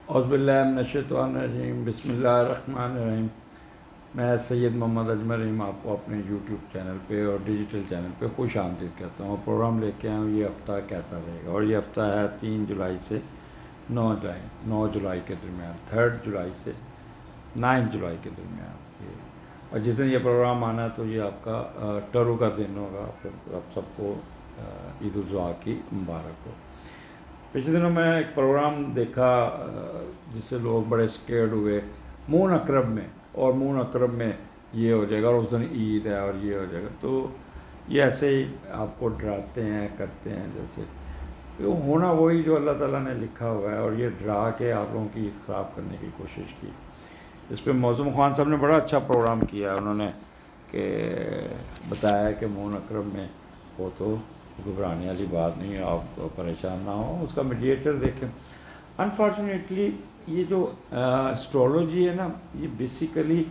اعوذ باللہ من الشیطان الرجیم، بسم اللہ الرحمن الرحیم۔ میں سید محمد اجمل رحیم آپ کو اپنے یوٹیوب چینل پہ اور ڈیجیٹل چینل پہ خوش آمدید کہتا ہوں۔ پروگرام لے کے آیا ہوں یہ ہفتہ کیسا رہے گا، اور یہ ہفتہ ہے 3 جولائی سے 9 جولائی کے درمیان، 3 جولائی سے 9 جولائی کے درمیان اور جس دن یہ پروگرام آنا ہے تو یہ آپ کا ٹرو کا دن ہوگا۔ پھر آپ سب کو عید الاضحیٰ کی مبارک ہو۔ پچھلے دنوں میں ایک پروگرام دیکھا جس سے لوگ بڑے سکیئرڈ ہوئے، مون اکرم میں، اور مون اکرم میں یہ ہو جائے گا اور اس دن عید ہے اور یہ ہو جائے گا، تو یہ ایسے ہی آپ کو ڈراتے ہیں کرتے ہیں، جیسے ہونا وہی جو اللہ تعالیٰ نے لکھا ہوا ہے، اور یہ ڈرا کے آپ لوگوں کی عید خراب کرنے کی کوشش کی۔ اس پہ معظم خان صاحب نے بڑا اچھا پروگرام کیا، انہوں نے کہ بتایا کہ مون اکرم میں وہ تو گھبرانے والی بات نہیں ہے، آپ پریشان نہ ہو، اس کا میڈیٹر دیکھیں۔ انفارچونیٹلی یہ جو اسٹرولوجی ہے نا، یہ بیسیکلی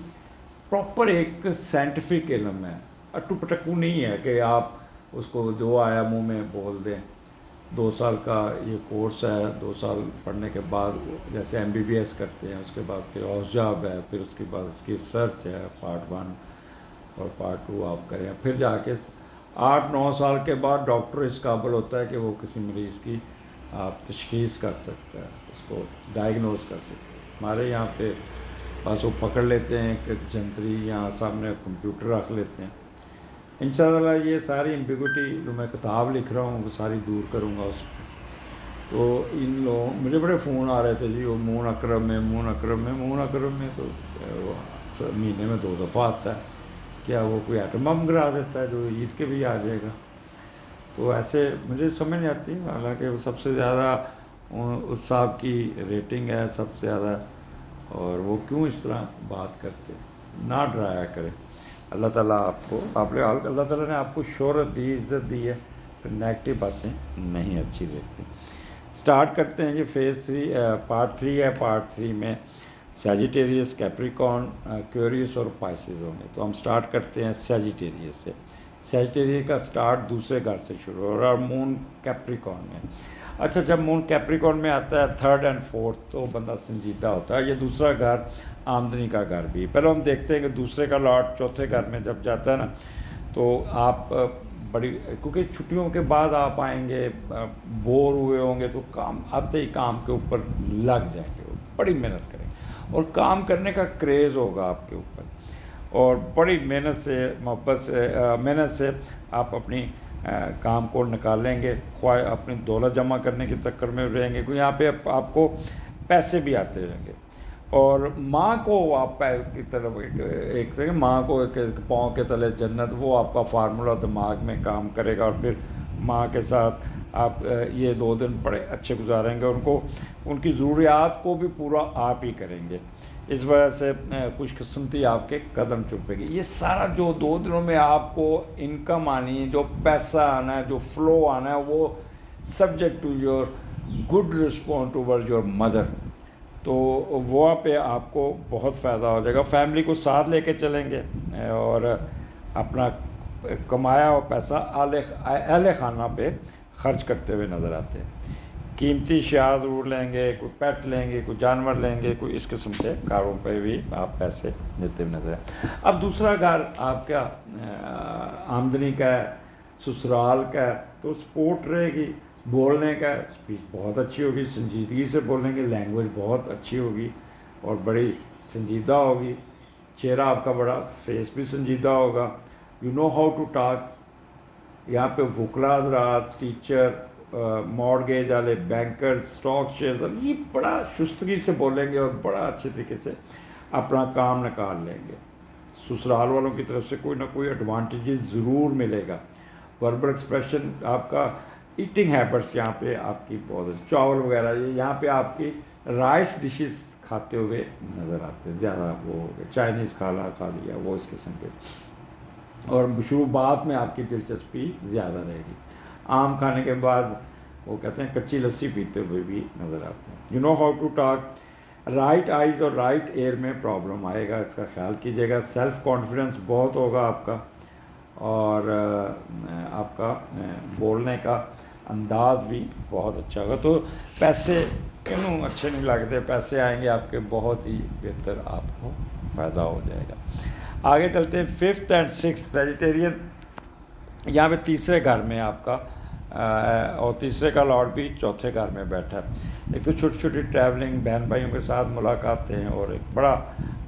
پراپر ایک سائنٹیفک علم ہے، اٹو پٹکو نہیں ہے کہ آپ اس کو جو آیا منہ میں بول دیں۔ 2 سال کا یہ کورس ہے، 2 سال پڑھنے کے بعد جیسے MBBS کرتے ہیں، اس کے بعد پھر ہاؤس جاب ہے، پھر اس کے بعد اس کی ریسرچ ہے، پارٹ 1 اور پارٹ 2 آپ کریں، پھر جا کے 8-9 سال کے بعد ڈاکٹر اس قابل ہوتا ہے کہ وہ کسی مریض کی آپ تشخیص کر سکتا ہے، اس کو ڈائگنوز کر سکتے ہیں۔ ہمارے یہاں پہ بس وہ پکڑ لیتے ہیں کہ جنتری یہاں سامنے کمپیوٹر رکھ لیتے ہیں۔ انشاءاللہ یہ ساری ایمبیگوٹی جو میں کتاب لکھ رہا ہوں وہ ساری دور کروں گا اس پہ۔ تو ان لوگوں مجھے بڑے فون آ رہے تھے، جی وہ مون اکرم میں، مون اکرم میں، مون اکرم میں تو مہینے میں 2 دفعہ آتا ہے، کیا وہ کوئی ایٹم بم گرا دیتا ہے جو عید کے بھی آ جائے گا؟ تو ایسے مجھے سمجھ نہیں آتی، حالانکہ وہ سب سے زیادہ اس صاحب کی ریٹنگ ہے سب سے زیادہ، اور وہ کیوں اس طرح بات کرتے؟ نہ ڈرایا کریں۔ اللہ تعالیٰ آپ کو اللہ تعالیٰ نے آپ کو شہرت دی، عزت دی ہے، پھر نیگیٹو باتیں نہیں اچھی دیکھتی۔ سٹارٹ کرتے ہیں جی فیز 3 پارٹ 3 ہے۔ پارٹ 3 میں سیجیٹیریس، کیپریکارن، ایکویریس اور پائسز ہوں گے۔ تو ہم سٹارٹ کرتے ہیں سیجیٹیریس سے۔ سیجیٹیریس کا سٹارٹ دوسرے گھر سے شروع ہو رہا ہے اور مون کیپریکارن میں۔ اچھا، جب مون کیپریکارن میں آتا ہے 3rd اور 4th تو بندہ سنجیدہ ہوتا ہے۔ یہ دوسرا گھر آمدنی کا گھر بھی، پہلے ہم دیکھتے ہیں کہ دوسرے کا لاٹ چوتھے گھر میں جب جاتا ہے نا، تو آپ بڑی، کیونکہ چھٹیوں کے بعد آپ آئیں گے، بور ہوئے ہوں گے، تو کام آتے ہی کام کے اوپر لگ جائیں گے، بڑی محنت کریں گے اور کام کرنے کا کریز ہوگا آپ کے اوپر، اور بڑی محنت سے محنت سے آپ اپنی کام کو نکالیں گے، خواہ اپنی دولت جمع کرنے کے چکر میں رہیں گے، کیونکہ یہاں پہ آپ کو پیسے بھی آتے رہیں گے، اور ماں کو آپ کی طرف ایک طرح ماں کو ایک پاؤں کے تلے جنت، وہ آپ کا فارمولہ دماغ میں کام کرے گا، اور پھر ماں کے ساتھ آپ یہ 2 دن بڑے اچھے گزاریں گے، ان کی ضروریات کو بھی پورا آپ ہی کریں گے، اس وجہ سے خوش قسمتی آپ کے قدم چومے گی۔ یہ سارا جو 2 دنوں میں آپ کو انکم آنی ہے، جو پیسہ آنا ہے، جو فلو آنا ہے، وہ subject to your good response toward your mother, تو وہاں پہ آپ کو بہت فائدہ ہو جائے گا۔ فیملی کو ساتھ لے کے چلیں گے اور اپنا کمایا ہوا پیسہ اہل خانہ پہ خرچ کرتے ہوئے نظر آتے ہیں۔ قیمتی اشیاء ضرور لیں گے، کوئی پیٹ لیں گے، کوئی جانور لیں گے، کوئی اس قسم کے کاروں پہ بھی آپ پیسے دیتے ہوئے نظر آئیں۔ اب دوسرا گھر آپ کا آمدنی کا ہے، سسرال کا ہے، تو سپورٹ رہے گی، بولنے کا اسپیچ بہت اچھی ہوگی، سنجیدگی سے بولیں گے، لینگویج بہت اچھی ہوگی اور بڑی سنجیدہ ہوگی، چہرہ آپ کا بڑا فیس بھی سنجیدہ ہوگا، you know how to talk. یہاں پہ وکلا حضرات، ٹیچر، مارگیج والے، بینکر، اسٹاک شیئر، یہ بڑا چستگی سے بولیں گے اور بڑا اچھے طریقے سے اپنا کام نکال لیں گے۔ سسرال والوں کی طرف سے کوئی نہ کوئی ایڈوانٹیجز ضرور ملے گا۔ وربل ایکسپریشن آپ کا، ایٹنگ ہیبٹس یہاں پہ آپ کی بہت چاول وغیرہ، یہاں پہ آپ کی رائس ڈشز کھاتے ہوئے نظر آتے ہیں، زیادہ وہ ہو گئے، چائنیز کھا لیا وہ اس قسم کے، اور مشروبات میں آپ کی دلچسپی زیادہ رہے گی۔ آم کھانے کے بعد وہ کہتے ہیں کچی لسی پیتے ہوئے بھی نظر آتے ہیں۔ You know how to talk. Right eyes اور رائٹ ایئر میں پرابلم آئے گا، اس کا خیال کیجیے گا۔ سیلف کانفیڈنس بہت ہوگا آپ کا، اور آپ کا بولنے کا انداز بھی بہت اچھا ہوگا۔ تو پیسے انہوں اچھے نہیں لگتے، پیسے آئیں گے آپ کے بہت ہی بہتر، آپ کو فائدہ ہو جائے گا۔ آگے چلتے ہیں 5th and 6th سیجیٹیرین، یہاں پہ تیسرے گھر میں آپ کا اور تیسرے کا لارڈ بھی چوتھے گھر میں بیٹھا ہے۔ ایک تو چھوٹی چھوٹی ٹریولنگ، بہن بھائیوں کے ساتھ ملاقاتیں ہیں، اور ایک بڑا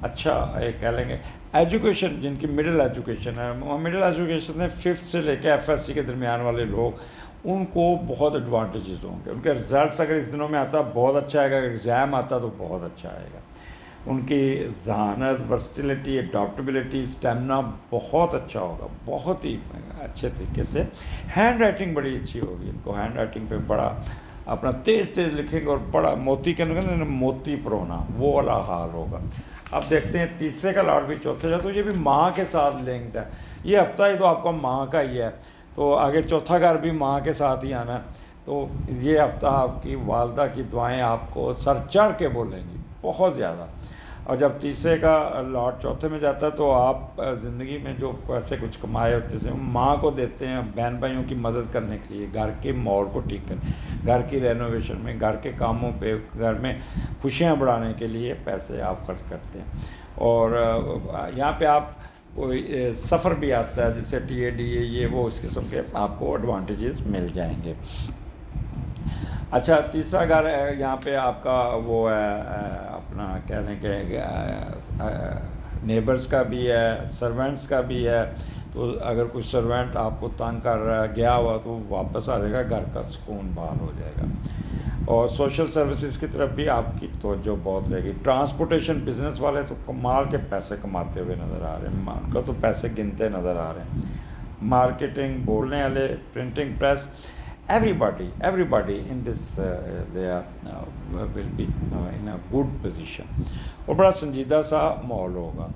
اچھا ایک کہہ لیں گے ایجوکیشن، جن کی مڈل ایجوکیشن ہے، مڈل ایجوکیشن میں 5th سے لے کے FSC کے درمیان والے لوگ، ان کو بہت ایڈوانٹیجز ہوں گے۔ ان کے رزلٹس اگر اس دنوں میں آتا بہت اچھا آئے گا، اگر ایگزام آتا تو بہت اچھا آئے گا۔ ان کی ذہانت، ورسٹیلٹی، اڈاپٹیبلٹی، اسٹیمنا بہت اچھا ہوگا، بہت ہی اچھے طریقے سے۔ ہینڈ رائٹنگ بڑی اچھی ہوگی، ان کو ہینڈ رائٹنگ پہ بڑا اپنا تیز تیز لکھیں گے، اور بڑا موتی کے نا موتی پرونا وہ والا حال ہوگا۔ اب دیکھتے ہیں تیسرے کا لارڈ بھی چوتھے کا، تو یہ بھی ماں کے ساتھ لنکڈ ہے۔ یہ ہفتہ ہی تو آپ کا ماں کا ہی ہے، تو آگے چوتھا گھر بھی ماں کے ساتھ ہی آنا ہے، تو یہ ہفتہ آپ کی والدہ کی دعائیں آپ کو سر چڑھ کے بولیں گی بہت زیادہ۔ اور جب تیسرے کا لارڈ چوتھے میں جاتا ہے تو آپ زندگی میں جو پیسے کچھ کمائے ہوتے ہیں ماں کو دیتے ہیں، بہن بھائیوں کی مدد کرنے کے لیے، گھر کے ماحول کو ٹھیک کرنے، گھر کی رینوویشن میں، گھر کے کاموں پہ، گھر میں خوشیاں بڑھانے کے لیے پیسے آپ خرچ کرتے ہیں۔ اور یہاں پہ آپ کوئی سفر بھی آتا ہے، جیسے TAD یہ وہ اس قسم کے آپ کو ایڈوانٹیجز مل جائیں گے۔ اچھا، تیسرا گھر یہاں پہ آپ کا وہ ہے اپنا کہہ لیں کہ نیبرز کا بھی ہے، سرونٹس کا بھی ہے، تو اگر کوئی سرونٹ آپ کو تنگ کر رہا ہے گیا ہوا تو واپس آ جائے گا، گھر کا سکون بحال ہو جائے گا۔ اور سوشل سروسز کی طرف بھی آپ کی توجہ بہت رہے گی۔ ٹرانسپورٹیشن بزنس والے تو کمال کے پیسے کماتے ہوئے نظر آ رہے ہیں، ان کا تو پیسے گنتے نظر آ رہے ہیں۔ مارکیٹنگ، بولنے والے، printing press, everybody in this they will be in a good position, اور بڑا سنجیدہ سا ماحول ہوگا۔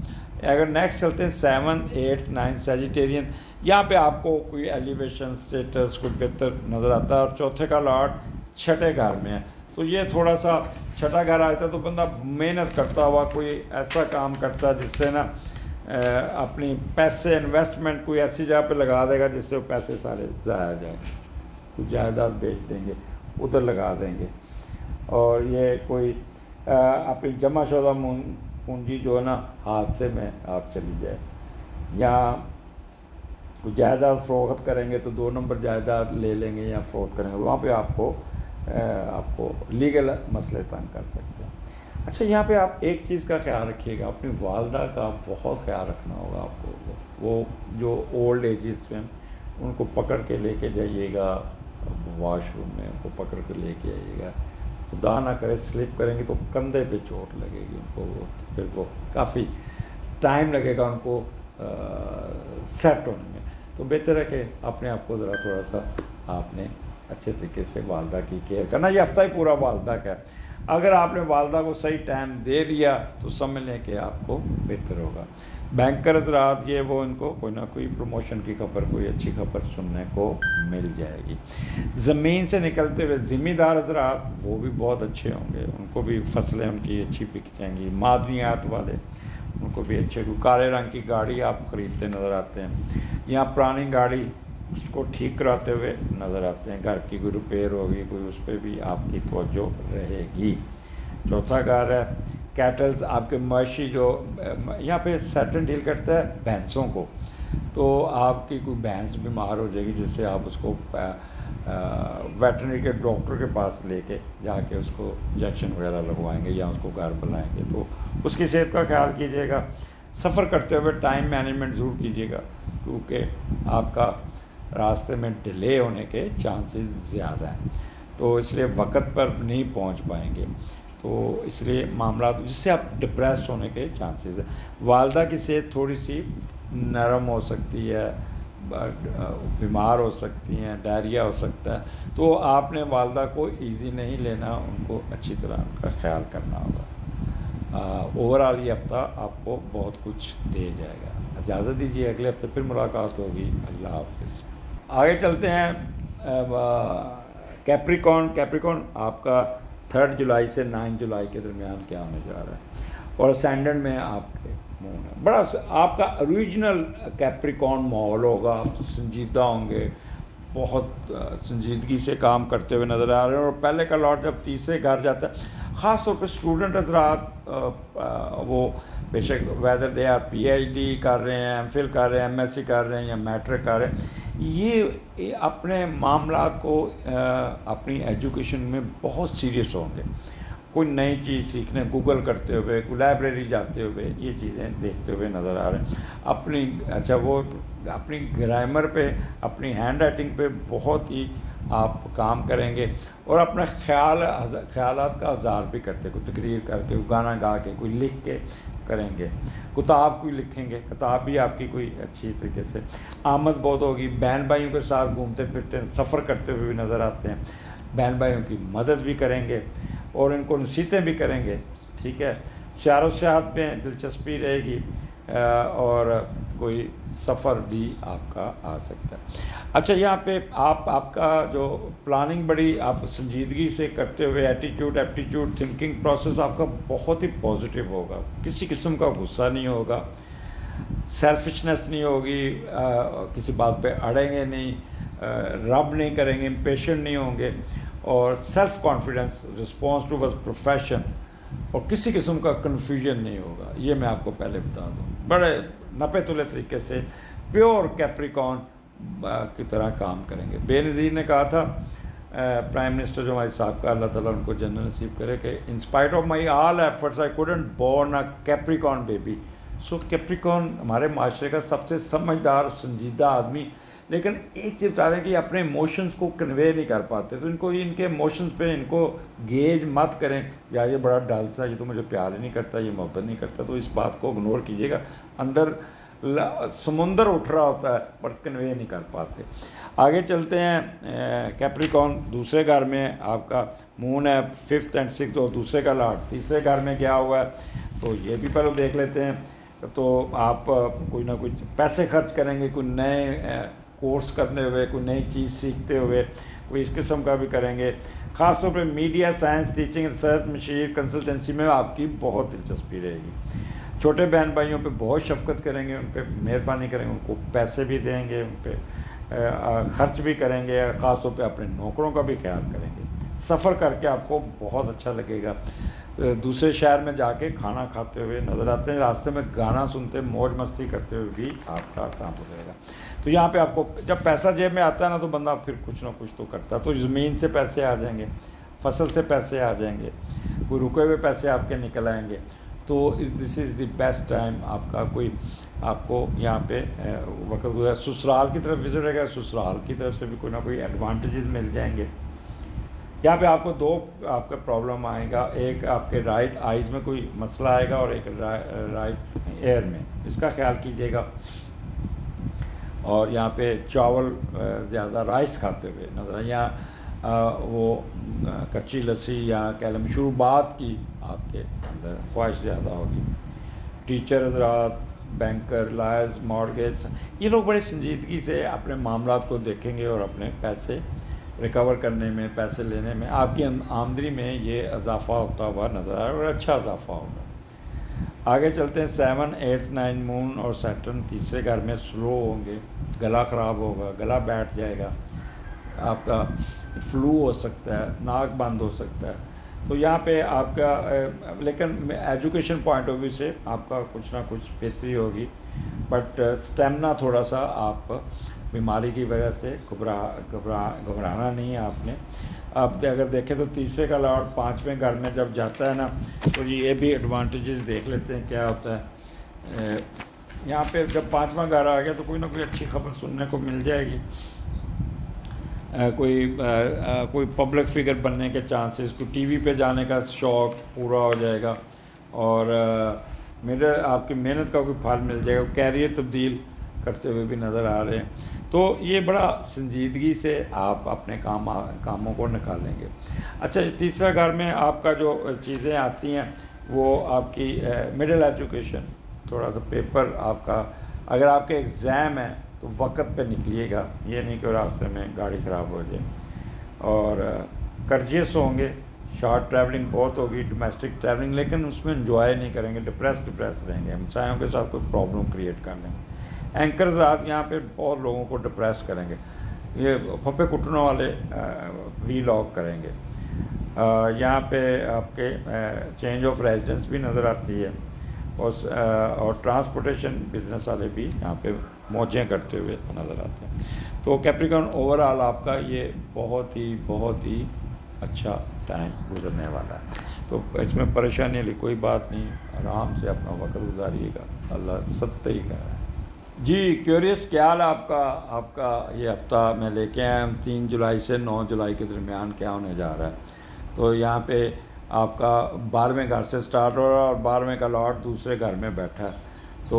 اگر نیکسٹ چلتے ہیں 7th 8th 9th سیجیٹیرین، یہاں پہ آپ کو کوئی ایلیویشن اسٹیٹس کوئی بہتر نظر آتا ہے، اور چوتھے کا لارڈ چھٹے گھر میں ہے، تو یہ تھوڑا سا چھٹا گھر آتا ہے تو بندہ محنت کرتا ہوا کوئی ایسا کام کرتا ہے جس سے نا اپنی پیسے انویسٹمنٹ کوئی ایسی جگہ پہ لگا دے گا جس سے وہ پیسے سارے ضائع جائیں، کوئی جائیداد بیچ دیں گے، ادھر لگا دیں گے، اور یہ کوئی اپنی جمع شدہ پونجی جو ہے نا حادثے میں آپ چلی جائے، یا کوئی جائیداد فروخت کریں گے تو 2 نمبر جائیداد لے لیں گے یا فروخت کریں گے، وہاں پہ آپ کو لیگل مسئلے تنگ کر سکتے ہیں۔ اچھا، یہاں پہ آپ ایک چیز کا خیال رکھیے گا، اپنی والدہ کا بہت خیال رکھنا ہوگا آپ کو، وہ جو اولڈ ایجز میں ان کو پکڑ کے لے کے جائیے گا واش روم میں، ان کو پکڑ کے لے کے آئیے گا، خدا نہ کرے سلپ کریں گے تو کندھے پہ چوٹ لگے گی ان کو، پھر وہ کافی ٹائم لگے گا ان کو سیٹ ہونے میں، تو بہتر ہے کہ اپنے آپ کو ذرا تھوڑا سا آپ نے اچھے طریقے سے والدہ کی کیئر کرنا۔ یہ ہفتہ ہی پورا والدہ کا ہے، اگر آپ نے والدہ کو صحیح ٹائم دے دیا تو سمجھ لیں کہ آپ کو بہتر ہوگا۔ بینکر حضرات، یہ وہ ان کو کوئی نہ کوئی پروموشن کی خبر، کوئی اچھی خبر سننے کو مل جائے گی۔ زمین سے نکلتے ہوئے ذمہ دار حضرات، وہ بھی بہت اچھے ہوں گے، ان کو بھی فصلیں ان کی اچھی بک جائیں گی۔ معدنیات والے، ان کو بھی اچھے، کالے رنگ کی گاڑی آپ خریدتے نظر آتے ہیں، یا پرانی گاڑی اس کو ٹھیک کراتے ہوئے نظر آتے ہیں، گھر کی کوئی ریپیئر ہوگی کوئی، اس پہ بھی آپ کی توجہ رہے گی۔ چوتھا گھر ہے کیٹلز، آپ کے مویشی، جو یہاں پہ سیٹن ڈیل کرتا ہے بھینسوں کو، تو آپ کی کوئی بھینس بیمار ہو جائے گی جس سے آپ اس کو ویٹرنری کے ڈاکٹر کے پاس لے کے جا کے اس کو انجیکشن وغیرہ لگوائیں گے یا اس کو گھر بلائیں گے، تو اس کی صحت کا خیال کیجیے گا۔ سفر کرتے ہوئے ٹائم مینجمنٹ ضرور کیجیے گا، کیونکہ آپ کا راستے میں ڈیلے ہونے کے چانسز زیادہ ہیں، تو اس لیے وقت پر نہیں پہنچ پائیں گے، تو اس لیے معاملات جس سے آپ ڈپریس ہونے کے چانسز ہیں۔ والدہ کی صحت تھوڑی سی نرم ہو سکتی ہے، بیمار ہو سکتی ہیں، ڈائریا ہو سکتا ہے، تو آپ نے والدہ کو ایزی نہیں لینا، ان کو اچھی طرح ان کا خیال کرنا ہوگا۔ اوورآل یہ ہفتہ آپ کو بہت کچھ دے جائے گا۔ اجازت دیجیے، اگلے ہفتے پھر ملاقات ہوگی۔ اللہ حافظ۔ آگے چلتے ہیں کیپریکون آپ کا 3 جولائی سے 9 جولائی کے درمیان کیا ہونے جا رہا ہے، اور اسینڈنٹ میں آپ کے مون ہے، بڑا آپ کا اوریجنل کیپریکون ماحول ہوگا، آپ سنجیدہ ہوں گے، بہت سنجیدگی سے کام کرتے ہوئے نظر آ رہے ہیں. اور پہلے کا لاٹ جب تیسرے گھر جاتا ہے, خاص طور پہ اسٹوڈنٹ حضرات, وہ بے شک ویدر دے آپ پی ایچ ڈی کر رہے ہیں, ایم فل کر رہے ہیں, ایم ایس سی کر رہے ہیں یا میٹرک کر رہے ہیں, یہ اپنے معاملات کو اپنی ایجوکیشن میں بہت سیریس ہوں گے. کوئی نئی چیز سیکھنے گوگل کرتے ہوئے, کوئی لائبریری جاتے ہوئے, یہ چیزیں دیکھتے ہوئے نظر آ رہے ہیں. اپنی وہ اپنی گرامر پہ, اپنی ہینڈ رائٹنگ پہ بہت ہی آپ کام کریں گے. اور اپنے خیالات کا اظہار بھی کرتے, کوئی تقریر کر کے, کوئی گانا گا کے, کوئی لکھ کے کریں گے, کتاب کوئی لکھیں گے, کتاب بھی آپ کی کوئی اچھی طریقے سے. آمد بہت ہوگی, بہن بھائیوں کے ساتھ گھومتے پھرتے ہیں, سفر کرتے ہوئے بھی نظر آتے ہیں, بہن بھائیوں کی مدد بھی کریں گے اور ان کو نصیحتیں بھی کریں گے. ٹھیک ہے, سیر و سیاحت میں دلچسپی رہے گی اور کوئی سفر بھی آپ کا آ سکتا ہے. اچھا, یہاں پہ آپ کا جو پلاننگ بڑی آپ سنجیدگی سے کرتے ہوئے, ایپٹیچیوڈ تھنکنگ پروسیس آپ کا بہت ہی پازیٹیو ہوگا. کسی قسم کا غصہ نہیں ہوگا, سیلفشنس نہیں ہوگی, کسی بات پہ اڑیں گے نہیں, رب نہیں کریں گے, امپیشنٹ نہیں ہوں گے, اور self confidence, response to profession, اور کسی قسم کا کنفیوژن نہیں ہوگا. یہ میں آپ کو پہلے بتا دوں, بڑے نپے تلے طریقے سے پیور کیپریکون کی طرح کام کریں گے. بے نظیر نے کہا تھا, پرائم منسٹر جو ہمارے صاحب کا, اللہ تعالیٰ ان کو جنت نصیب کرے, کہ in spite of my all efforts I couldn't born a Capricorn baby. So Capricorn ہمارے معاشرے کا سب سے سمجھدار سنجیدہ آدمی, لیکن ایک چیز بتا دیں کہ اپنے ایموشنز کو کنوے نہیں کر پاتے. تو ان کو ان کے ایموشنز پہ ان کو گیج مت کریں, یا یہ بڑا ڈل سا, یہ تو مجھے پیار ہی نہیں کرتا, یہ محبت نہیں کرتا. تو اس بات کو اگنور کیجیے گا, اندر سمندر اٹھ رہا ہوتا ہے پر کنوے نہیں کر پاتے. آگے چلتے ہیں. کیپریکون دوسرے گھر میں آپ کا مون ہے, 5th and 6th, اور دوسرے کا لاٹ تیسرے گھر میں کیا ہوا ہے, تو یہ بھی پہلے دیکھ لیتے ہیں. تو آپ کوئی نہ کوئی پیسے خرچ کریں گے, کوئی نئے کورس کرنے ہوئے, کوئی نئی چیز سیکھتے ہوئے, کوئی اس قسم کا بھی کریں گے. خاص طور پہ میڈیا, سائنس, ٹیچنگ, ریسرچ, مشیر, کنسلٹنسی میں آپ کی بہت دلچسپی رہے گی. چھوٹے بہن بھائیوں پہ بہت شفقت کریں گے, ان پہ مہربانی کریں گے, ان کو پیسے بھی دیں گے, ان پہ خرچ بھی کریں گے. خاص طور پہ اپنے نوکروں کا بھی خیال کریں گے. سفر کر کے آپ کو بہت اچھا لگے گا. دوسرے شہر میں جا کے کھانا کھاتے ہوئے نظر آتے ہیں, راستے میں گانا سنتے, موج مستی کرتے ہوئے بھی آپ کا کام ہو جائے گا. تو یہاں پہ آپ کو جب پیسہ جیب میں آتا ہے نا, تو بندہ پھر کچھ نہ کچھ تو کرتا ہے. تو زمین سے پیسے آ جائیں گے, فصل سے پیسے آ جائیں گے, کوئی رکے ہوئے پیسے آپ کے نکل آئیں گے. تو دس از دی بیسٹ ٹائم آپ کا. کوئی آپ کو یہاں پہ وقت گزارا, سسرال کی طرف وزٹ رہے گا, سسرال کی طرف سے بھی کوئی نہ کوئی ایڈوانٹیجز مل جائیں گے. یہاں پہ آپ کو دو آپ کا پرابلم آئے گا, ایک آپ کے رائٹ آئیز میں کوئی مسئلہ آئے گا, اور ایک رائٹ ایئر میں, اس کا خیال کیجیے گا. اور یہاں پہ چاول زیادہ رائس کھاتے ہوئے نظر, یہاں وہ کچی لسی یا کہہ لیں مشروبات کی آپ کے اندر خواہش زیادہ ہوگی. ٹیچر حضرات, بینکر, لائرز, مارگیج, یہ لوگ بڑے سنجیدگی سے اپنے معاملات کو دیکھیں گے, اور اپنے پیسے ریکور کرنے میں, پیسے لینے میں, آپ کی آمدنی میں یہ اضافہ ہوتا ہوا نظر آئے, اور اچھا اضافہ ہوگا. آگے چلتے ہیں. 7, 8, 9 مون اور سیٹرن تیسرے گھر میں سلو ہوں گے, گلا خراب ہوگا, گلا بیٹھ جائے گا, آپ کا فلو ہو سکتا ہے, ناک بند ہو سکتا ہے. تو یہاں پہ آپ کا لیکن ایجوکیشن پوائنٹ آف ویو سے آپ کا کچھ نہ کچھ بہتری ہوگی, بٹ اسٹیمنا تھوڑا سا آپ بیماری کی وجہ سے گھبرانا نہیں ہے آپ نے. آپ اگر دیکھیں تو تیسرے کا لاٹ 5ویں گھر میں جب جاتا ہے نا, تو یہ بھی ایڈوانٹیجز دیکھ لیتے ہیں کیا ہوتا ہے. یہاں پہ جب 5واں گھر آ گیا تو کوئی نہ کوئی اچھی خبر سننے کو مل جائے گی. کوئی پبلک فگر بننے کے چانسز, کوئی ٹی وی پہ جانے کا شوق پورا ہو جائے گا, اور آپ کی محنت کا کوئی پھل مل جائے گا. کیریئر تبدیل کرتے ہوئے بھی نظر آ رہے ہیں. تو یہ بڑا سنجیدگی سے آپ اپنے کاموں کو نکالیں گے. اچھا, تیسرا گھر میں آپ کا جو چیزیں آتی ہیں وہ آپ کی مڈل ایجوکیشن, تھوڑا سا پیپر آپ کا, اگر آپ کے ایگزام ہیں تو وقت پہ نکلیے گا, یہ نہیں کہ راستے میں گاڑی خراب ہو جائے. اور کرجیس ہوں گے, شارٹ ٹریولنگ بہت ہوگی, ڈومیسٹک ٹریولنگ, لیکن اس میں انجوائے نہیں کریں گے, ڈپریس رہیں گے, ہمسایوں کے ساتھ کوئی پرابلم کریٹ کر لیں گے. اینکرز رات یہاں پہ بہت لوگوں کو ڈپریس کریں گے. یہ پھپے کٹنوں والے ولاگ کریں گے. یہاں پہ آپ کے چینج آف ریزیڈنس بھی نظر آتی ہے اور ٹرانسپورٹیشن بزنس والے بھی یہاں پہ موجیں کرتے ہوئے نظر آتے ہیں. تو کیپریکارن اوور آل آپ کا یہ بہت ہی اچھا ٹائم گزرنے والا ہے. تو اس میں پریشانی والی کوئی بات نہیں، آرام سے اپنا وقت گزاریے گا، اللہ سب ہی کہہ رہا ہے. جی کیوریس کیا حال آپ کا یہ ہفتہ میں لے کے آئے ہم 3 جولائی سے 9 جولائی کے درمیان کیا ہونے جا رہا ہے. تو یہاں پہ آپ کا 12ویں گھر سے سٹارٹ ہو رہا ہے اور 12ویں کا لاٹ دوسرے گھر میں بیٹھا ہے. تو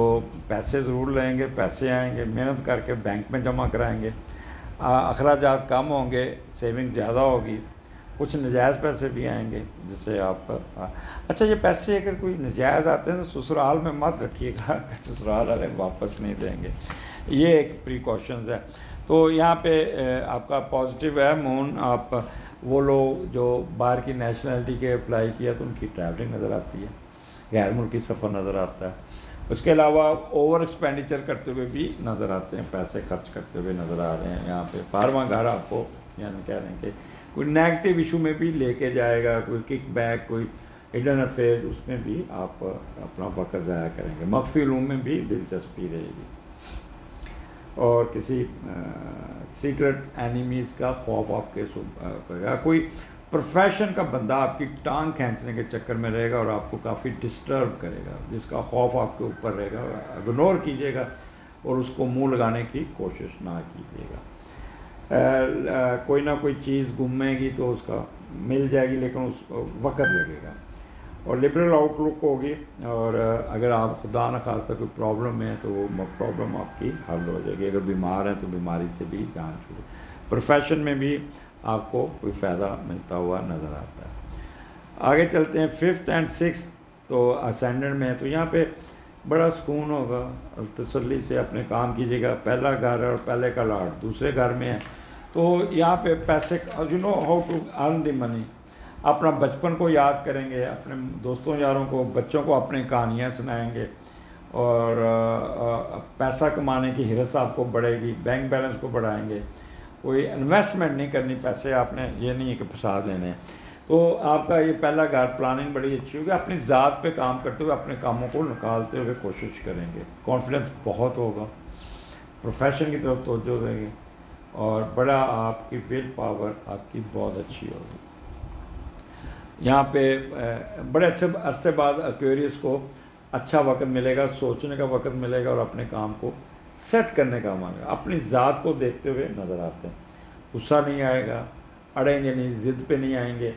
پیسے ضرور لیں گے، پیسے آئیں گے، محنت کر کے بینک میں جمع کرائیں گے، اخراجات کم ہوں گے، سیونگ زیادہ ہوگی، کچھ نجائز پیسے بھی آئیں گے جیسے آپ. اچھا یہ پیسے اگر کوئی نجائز آتے ہیں تو سسرال میں مت رکھیے گا، سسرال والے واپس نہیں دیں گے، یہ ایک پریکاشنز ہے. تو یہاں پہ آپ کا پازیٹیو ہے مون. آپ وہ لوگ جو باہر کی نیشنلٹی کے اپلائی کیا تو ان کی ٹریولنگ نظر آتی ہے، غیر ملکی سفر نظر آتا ہے. اس کے علاوہ اوور ایکسپینڈیچر کرتے ہوئے بھی نظر آتے ہیں، پیسے خرچ کرتے ہوئے نظر آ رہے ہیں. یہاں پہ 12واں گھر آپ کو یعنی کہہ رہے ہیں کہ کوئی نیگیٹو ایشو میں بھی لے کے جائے گا، کوئی کک بیک، کوئی ہڈن افیئر، اس میں بھی آپ اپنا وقت ضائع کریں گے. مخفی علوم میں بھی دلچسپی رہے گی اور کسی سیکرٹ اینیمیز کا خوف آپ کے کرے گا. کوئی پروفیشن کا بندہ آپ کی ٹانگ کھینچنے کے چکر میں رہے گا اور آپ کو کافی ڈسٹرب کرے گا، جس کا خوف آپ کے اوپر رہے گا. اگنور کیجیے گا اور اس کو منہ لگانے کی کوشش نہ کیجیے گا. کوئی نہ کوئی چیز گھومے گی تو اس کا مل جائے گی، لیکن اس کو وقت لگے گا. اور لبرل آؤٹ لک ہوگی، اور اگر آپ خدا نخواستہ کوئی پرابلم ہے تو وہ پرابلم آپ کی حل ہو جائے گی. اگر بیمار ہیں تو بیماری سے بھی جان چھوڑے. پروفیشن میں بھی آپ کو کوئی فائدہ ملتا ہوا نظر آتا ہے. آگے چلتے ہیں 5th and 6th. تو اسینڈنٹ میں ہے تو یہاں پہ بڑا سکون ہوگا اور تسلی سے اپنے کام کیجیے گا. پہلا گھر اور پہلے کا لاٹ دوسرے گھر میں ہے تو یہاں پہ پیسے you know how to earn the money. اپنا بچپن کو یاد کریں گے، اپنے دوستوں یاروں کو، بچوں کو اپنی کہانیاں سنائیں گے اور پیسہ کمانے کی حرص آپ کو بڑھے گی. بینک بیلنس کو بڑھائیں گے. کوئی انویسٹمنٹ نہیں کرنی پیسے آپ نے، یہ نہیں ہے کہ پھنسا دینے. تو آپ کا یہ پہلا گھر پلاننگ بڑی اچھی ہوگی. اپنی ذات پہ کام کرتے ہوئے اپنے کاموں کو نکالتے ہوئے کوشش کریں گے. کانفیڈنس بہت ہوگا، پروفیشن کی طرف توجہ دیں گے اور بڑا آپ کی ول پاور آپ کی بہت اچھی ہوگی. یہاں پہ بڑے اچھے عرصے بعد ایکویریس کو اچھا وقت ملے گا، سوچنے کا وقت ملے گا اور اپنے کام کو سیٹ کرنے کا مانگے گا. اپنی ذات کو دیکھتے ہوئے نظر آتے ہیں. غصہ نہیں آئے گا، اڑیں گے نہیں، ضد پہ نہیں آئیں گے.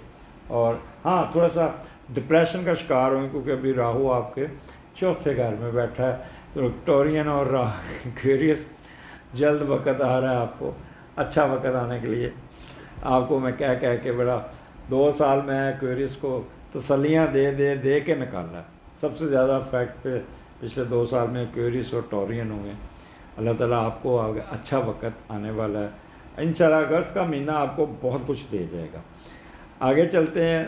اور ہاں تھوڑا سا ڈپریشن کا شکار ہوں گے کیونکہ ابھی راہو آپ کے 4تھے گھر میں بیٹھا ہے. تو ٹورین اور ایکویریس جلد وقت آ رہا ہے آپ کو، اچھا وقت آنے کے لیے. آپ کو میں کہہ کے بڑا 2 سال میں ایکویریس کو تسلیاں دے کے نکالا ہے. سب سے زیادہ فیکٹ پہ پچھلے 2 سال میں ایکویریس اور ٹورین ہوئے. اللہ تعالیٰ آپ کو اچھا وقت آنے والا ہے. انشاءاللہ اگست کا مہینہ آپ کو بہت کچھ دے جائے گا. آگے چلتے ہیں.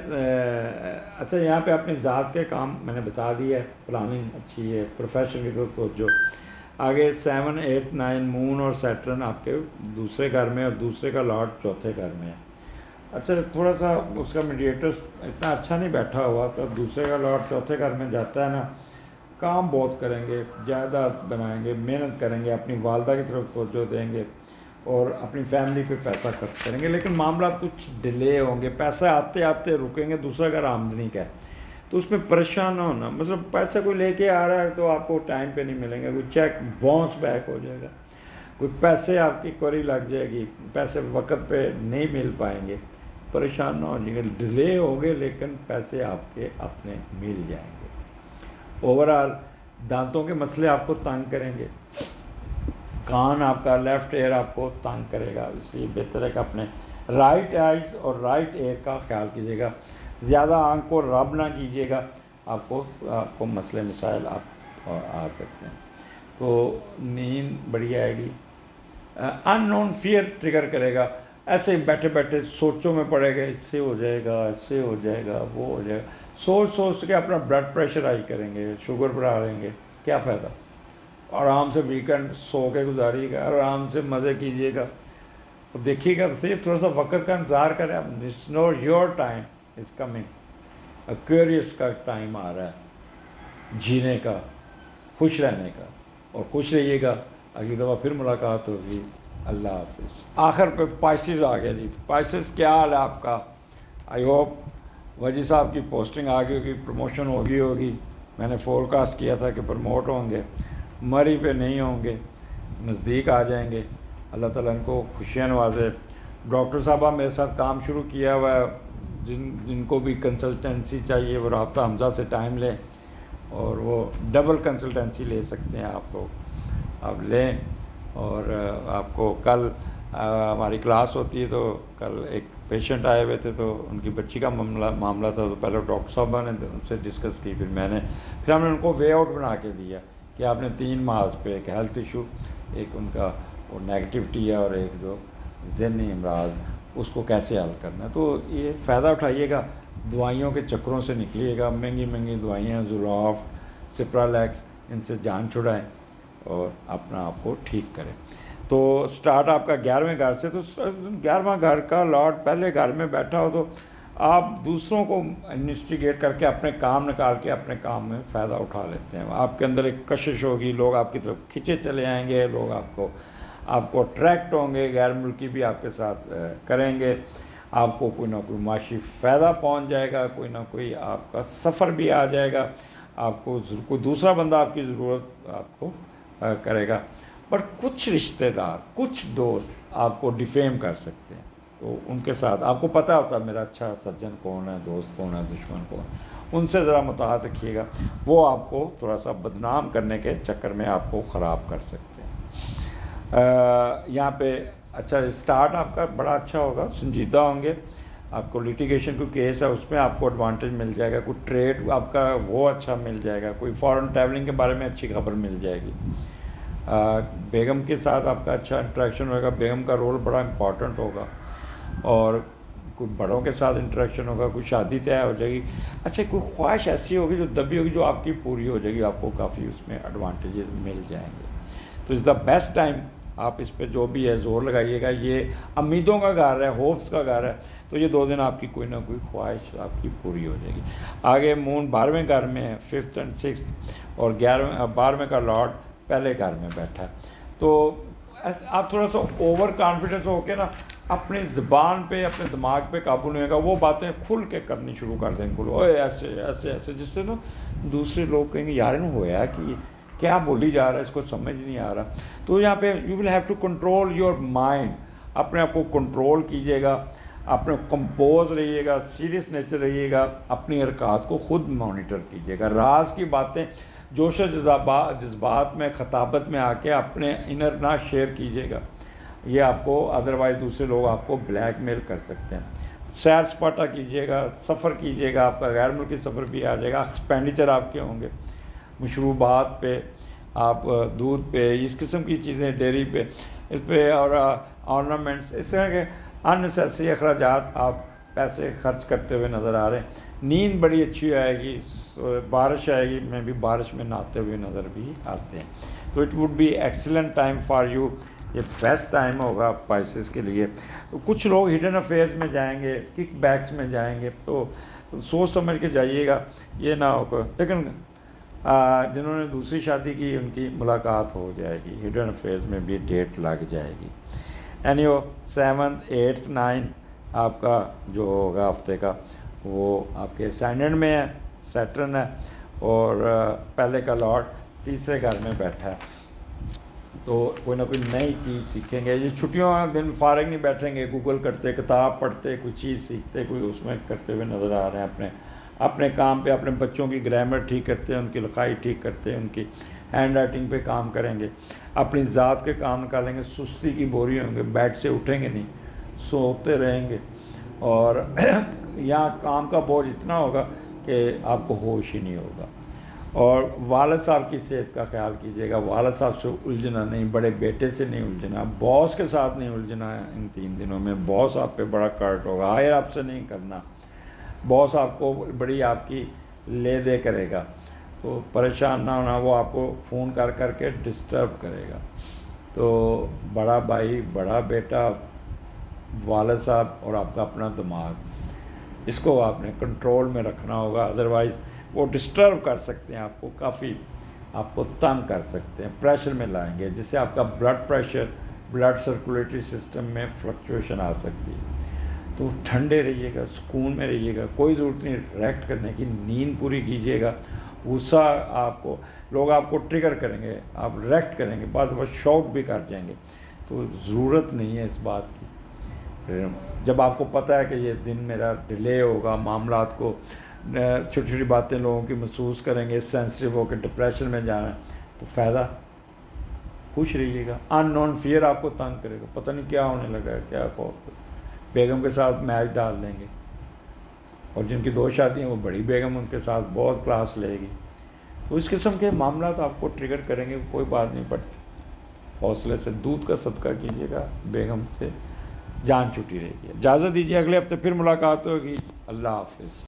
اچھا یہاں پہ اپنی ذات کے کام میں نے بتا دیا ہے، پلاننگ اچھی ہے، پروفیشن کی طرف توجہ. آگے 7, 8, 9 مون اور سیٹرن آپ کے دوسرے گھر میں اور دوسرے کا لاٹ 4تھے گھر میں ہے. اچھا تھوڑا سا اس کا میڈیٹرس اتنا اچھا نہیں بیٹھا ہوا، تو دوسرے کا لاٹ 4تھے گھر میں جاتا ہے نا. کام بہت کریں گے، جائیداد بنائیں گے، محنت کریں گے، اپنی والدہ کی طرف توجہ دیں گے اور اپنی فیملی پہ پیسہ خرچ کریں گے. لیکن معاملات کچھ ڈیلے ہوں گے، پیسے آتے آتے رکیں گے. دوسرا گھر آمدنی کا ہے تو اس میں پریشان نہ ہونا. مطلب پیسہ کوئی لے کے آ رہا ہے تو آپ کو ٹائم پہ نہیں ملیں گے. کوئی چیک باؤنس بیک ہو جائے گا، کوئی پیسے آپ کی کوری لگ جائے گی، پیسے وقت پہ نہیں مل پائیں گے. پریشان نہ ہو جائیں گے، ڈیلے ہوگے لیکن پیسے آپ کے اپنے مل جائیں گے. اوورآل دانتوں کے مسئلے آپ کو تنگ کریں گے. کان آپ کا لیفٹ ایئر آپ کو تنگ کرے گا، اس لیے بہتر ہے کہ اپنے رائٹ آئیز اور رائٹ ایئر کا خیال کیجیے گا. زیادہ آنکھ کو رب نہ کیجیے گا، آپ کو مسئلے مسائل آپ آ سکتے ہیں. تو نیند بڑی آئے گی. ان نون فیئر ٹریگر کرے گا. ایسے بیٹھے بیٹھے سوچوں میں پڑے گا، اس سے ہو جائے گا، اس سے ہو جائے گا، وہ ہو جائے گا. سوچ کے اپنا بلڈ پریشر ہائی کریں گے، شوگر بڑھا لیں گے. کیا فائدہ؟ آرام سے ویکینڈ سو کے گزاریے گا، آرام سے مزے کیجیے گا. تو دیکھیے گا تو صحیح، تھوڑا سا وقت کا انتظار کریں آپ. It's no your time is coming. Aquarius کا ٹائم آ رہا ہے جینے کا، خوش رہنے کا، اور خوش رہیے گا. اگلی دفعہ پھر ملاقات ہوگی. اللہ حافظ. آخر پہ پائسز آ گیا جی. پائسز کیا حال ہے آپ کا؟ آئی ہوپ وجی صاحب کی پوسٹنگ آ گئی ہوگی، پروموشن ہوگی. میں نے فور کاسٹ کیا تھا کہ پروموٹ ہوں گے، مری پہ نہیں ہوں گے، نزدیک آ جائیں گے. اللہ تعالیٰ ان کو خوشیاں نوازے. ڈاکٹر صاحبہ میرے ساتھ کام شروع کیا ہوا ہے، جن کو بھی کنسلٹنسی چاہیے وہ رابطہ حمزہ سے ٹائم لیں، اور وہ ڈبل کنسلٹنسی لے سکتے ہیں. آپ کو آپ لیں. اور آپ کو کل ہماری کلاس ہوتی ہے، تو کل ایک پیشنٹ آئے ہوئے تھے، تو ان کی بچی کا معاملہ تھا. تو پہلے ڈاکٹر صاحبہ نے ان سے ڈسکس کی، پھر ہم نے ان کو وے آؤٹ بنا کے دیا کہ آپ نے 3 محاذ پہ، ایک ہیلتھ ایشو، ایک ان کا وہ نیگیٹیوٹی ہے، اور ایک جو ذہنی امراض، اس کو کیسے حل کرنا ہے. تو یہ فائدہ اٹھائیے گا، دوائیوں کے چکروں سے نکلیے گا. مہنگی مہنگی دوائیاں، زوراف، سپرالیکس، ان سے جان چھڑائیں اور اپنا آپ کو ٹھیک کریں. تو سٹارٹ آپ کا 11ویں گھر سے. تو 11واں گھر کا لاٹ پہلے گھر میں بیٹھا ہو تو آپ دوسروں کو انویسٹیگیٹ کر کے اپنے کام نکال کے اپنے کام میں فائدہ اٹھا لیتے ہیں. آپ کے اندر ایک کشش ہوگی، لوگ آپ کی طرف کھنچے چلے آئیں گے، لوگ آپ کو اٹریکٹ ہوں گے، غیر ملکی بھی آپ کے ساتھ کریں گے. آپ کو کوئی نہ کوئی معاشی فائدہ پہنچ جائے گا، کوئی نہ کوئی آپ کا سفر بھی آ جائے گا. آپ کو کوئی دوسرا بندہ آپ کی ضرورت آپ کو کرے گا. بٹ کچھ رشتہ دار، کچھ دوست آپ کو ڈیفیم کر سکتے ہیں. تو ان کے ساتھ آپ کو پتہ ہوتا ہے میرا اچھا سجن کون ہے، دوست کون ہے، دشمن کون ہے. ان سے ذرا مطابقت رکھیے گا، وہ آپ کو تھوڑا سا بدنام کرنے کے چکر میں آپ کو خراب کر سکتے ہیں. یہاں پہ اچھا اسٹارٹ آپ کا بڑا اچھا ہوگا، سنجیدہ ہوں گے. آپ کو لیٹیگیشن کوئی کیس ہے اس میں آپ کو ایڈوانٹیج مل جائے گا. کوئی ٹریڈ آپ کا وہ اچھا مل جائے گا. کوئی فارن ٹریولنگ کے بارے میں اچھی خبر مل جائے گی. بیگم کے ساتھ آپ کا اچھا انٹریکشن ہوگا. بیگم کا رول بڑا امپورٹنٹ ہوگا. اور کوئی بڑوں کے ساتھ انٹریکشن ہوگا. کوئی شادی طے ہو جائے گی. اچھا کوئی خواہش ایسی ہوگی جو دبی ہوگی، جو آپ کی پوری ہو جائے گی. آپ کو کافی اس میں ایڈوانٹیجز مل جائیں گے. تو از دا بیسٹ ٹائم. آپ اس پہ جو بھی ہے زور لگائیے گا. یہ امیدوں کا گھر ہے، ہوپس کا گھر ہے. تو یہ 2 دن آپ کی کوئی نہ کوئی خواہش آپ کی پوری ہو جائے گی. آگے مون 12ویں گھر میں ہے، 5th and 6th، اور 12ویں کا لارڈ پہلے گھر میں بیٹھا ہے. تو آپ تھوڑا سا اوور کانفیڈنس ہو کے نا اپنی زبان پہ، اپنے دماغ پہ قابو نہیں ہوگا. وہ باتیں کھل کے کرنی شروع کر دیں گے، اوے ایسے ایسے ایسے، جس سے نا دوسرے لوگ کہیں گے یار انہوں ہوا کہ کیا بولی جا رہا ہے، اس کو سمجھ نہیں آ رہا. تو یہاں پہ you will have to control your mind. اپنے آپ کو کنٹرول کیجیے گا، اپنے کمپوز رہیے گا، سیریس نیچر رہیے گا. اپنی حرکات کو خود مانیٹر کیجیے گا. راز کی باتیں جوش و جذبات میں، خطابت میں آ کے اپنے انر نہ شیئر کیجیے گا. یہ آپ کو ادروائز دوسرے لوگ آپ کو بلیک میل کر سکتے ہیں. سیر سپاٹا کیجیے گا، سفر کیجیے گا. آپ کا غیر ملکی سفر بھی آ جائے گا. ایکسپینڈیچر آپ کے ہوں گے مشروبات پہ، آپ دودھ پہ، اس قسم کی چیزیں، ڈیری پہ، اس پہ، اور آرنامنٹس، اس طرح کے اننیسیسری اخراجات آپ پیسے خرچ کرتے ہوئے نظر آ رہے ہیں. نیند بڑی اچھی آئے گی. بارش آئے گی، میں بھی بارش میں نہاتے ہوئے نظر بھی آتے ہیں. تو it would be excellent time for you. یہ بیسٹ ٹائم ہوگا پائسز کے لیے. کچھ لوگ ہڈن افیئرز میں جائیں گے، کک بیکس میں جائیں گے. تو سوچ سمجھ کے جائیے گا، یہ نہ ہو. لیکن جنہوں نے دوسری شادی کی ان کی ملاقات ہو جائے گی. ہڈن افیئرز میں بھی ڈیٹ لگ جائے گی. اینیو 7th 8th 9 آپ کا جو ہوگا ہفتے کا، وہ آپ کے اسینڈنٹ میں ہے، سیٹرن ہے. اور پہلے کا لارڈ تیسرے گھر میں بیٹھا ہے. تو کوئی نہ کوئی نئی چیز سیکھیں گے. یہ چھٹیوں دن فارغ نہیں بیٹھیں گے، گوگل کرتے، کتاب پڑھتے، کوئی چیز سیکھتے، کوئی اس میں کرتے ہوئے نظر آ رہے ہیں. اپنے کام پہ، اپنے بچوں کی گرامر ٹھیک کرتے ہیں، ان کی لکھائی ٹھیک کرتے ہیں، ان کی ہینڈ رائٹنگ پہ کام کریں گے. اپنی ذات کے کام نکالیں گے. سستی کی بوری ہوں گے، بیڈ سے اٹھیں گے نہیں، سوتے رہیں گے. اور یہاں کام کا بوجھ اتنا ہوگا کہ آپ کو ہوش ہی نہیں ہوگا. اور والد صاحب کی صحت کا خیال کیجیے گا. والد صاحب سے الجھنا نہیں، بڑے بیٹے سے نہیں الجھنا، باس کے ساتھ نہیں الجھنا ہے. ان 3 دنوں میں باس آپ پہ بڑا کرٹ ہوگا. ہائر آپ سے نہیں کرنا. باس آپ کو بڑی آپ کی لے دے کرے گا. تو پریشان نہ ہونا، وہ آپ کو فون کر کے ڈسٹرب کرے گا. تو بڑا بھائی، بڑا بیٹا، والد صاحب اور آپ کا اپنا دماغ، اس کو آپ نے کنٹرول میں رکھنا ہوگا، ادروائز وہ ڈسٹرب کر سکتے ہیں آپ کو، کافی آپ کو تنگ کر سکتے ہیں، پریشر میں لائیں گے، جس سے آپ کا blood pressure, blood circulatory system میں فلکچویشن آ سکتی ہے۔ تو ٹھنڈے رہیے گا، سکون میں رہیے گا، کوئی ضرورت نہیں ریسٹ کرنے کی، نیند پوری کیجیے گا۔ غصہ آپ کو، لوگ آپ کو ٹریگر کریں گے، آپ ریسٹ کریں گے، بعض وقت شاؤٹ بھی کر جائیں گے، تو ضرورت نہیں ہے اس بات کی۔ پھر جب آپ کو پتہ ہے کہ یہ دن میرا ڈیلے ہوگا، معاملات کو چھوٹی چھوٹی باتیں لوگوں کی محسوس کریں گے، سینسٹیو ہو کے ڈپریشن میں جانا ہے، تو فائدہ، خوش رہیے گا۔ ان نون فیئر آپ کو تنگ کرے گا، پتہ نہیں کیا ہونے لگا ہے، کیا خوف، بیگم کے ساتھ میچ ڈال دیں گے، اور جن کی 2 شادیاں وہ بڑی بیگم ان کے ساتھ بہت کلاس لے گی، تو اس قسم کے معاملات آپ کو ٹریگر کریں گے، کوئی بات نہیں، بٹ حوصلے سے دودھ کا صدقہ کیجیے گا، بیگم سے جان چھٹی رہے گی۔ اجازت دیجیے، اگلے ہفتے پھر ملاقات ہوگی، اللہ حافظ۔